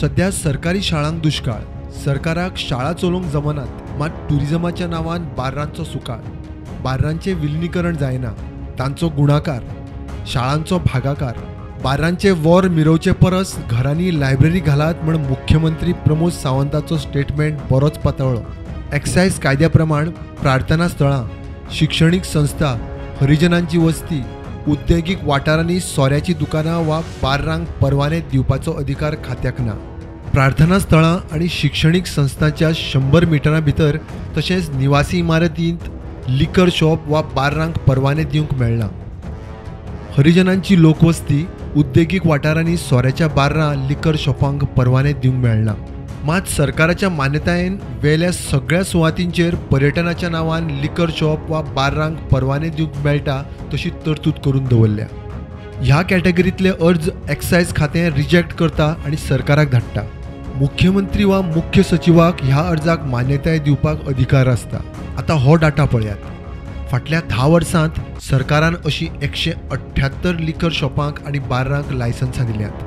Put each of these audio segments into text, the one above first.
सध्या सरकारी शाळांक दुष्काळ. सरकाराक शाळा चलोवंक जमनात, मात टुरिजमाच्या नांवान बार्रांचो सुकाळ. बार्रांचें विलिनीकरण जायना, तांचो गुणाकार, शाळांचो भागाकार. बार्रांचे वॉर मिरवचे परस घरांनी लायब्ररी घालात म्हण मुख्यमंत्री प्रमोद सावंताचो स्टेटमेंट बरोच पातळ्ळो. एक्सायज कायद्या प्रमाण प्रार्थना स्थळां, शिक्षणीक संस्था, हरिजनांची वस्ती, उद्देगीक वाठारांनी सोऱ्याची दुकानां वा बार्रांक परवाने दिवपाचो अधिकार खात्याक ना. प्रार्थना स्थळां आनी शिक्षणीक संस्थांच्या 100 मिटरां भितर तशेंच निवासी इमारतींत लिकर शॉप वा बार्रांक परवाने दिवंक मेळना. हरिजनांची लोकवस्ती, उद्देगीक वाठारांनी सोऱ्याच्या बार्रां लिकर शॉपांक परवाने दिवंक मेळना. मात सरकाराच्या मान्यतायेन वेल्या सगळ्या सुवातींचेर पर्यटनाच्या नांवान लिकर शॉप वा बार्रांक परवाने दिवंक मेळटा तशी तरतूद करून दवरल्या. ह्या कॅटेगरींतले अर्ज एक्सायज खातें रिजेक्ट करता आनी सरकाराक धाडटा. मुख्यमंत्री वा मुख्य सचिवाक ह्या अर्जाक मान्यताय दिवपाक अधिकार आसता. आतां हो डाटा पळयात. फाटल्या 10 वर्सांत सरकारान अशी 178 लिकर शॉपांक आनी बार्रांक लायसन्सां दिल्यात.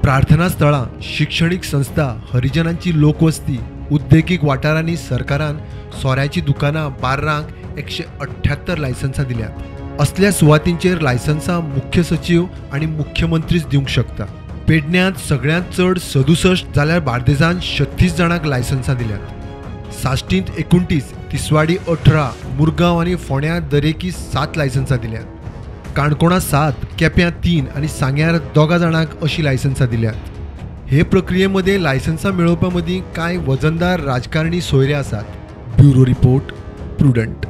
प्रार्थना स्थळां, शिक्षणीक संस्था, हरिजनांची लोकवस्ती, उद्देगीक वाठारांनी सरकारान सोऱ्याची दुकानां, बार्रांक 178 लायसन्सां दिल्यात. असल्या सुवातींचेर लायसन्सां मुख्य सचिव आनी मुख्यमंत्रीच दिवंक शकता. पेडण्यांत सगळ्यांत चड 67 जाल्यार बार्देजांत 36 जाणांक लायसन्सां दिल्यात. साश्टींत 29, तिसवाडी 18, मुरगांव आनी फोंड्यां दरेकी 7 लायसन्सां दिल्यात. काणकोणा 7, केप्यां 3 आनी सांग्यार 2 जाणांक अशी लायसन्सां दिल्यात. हे प्रक्रिये मदें लायसन्सां मेळोवपा मदीं कांय वजनदार राजकारणी सोयरे आसात. Bureau report, prudent.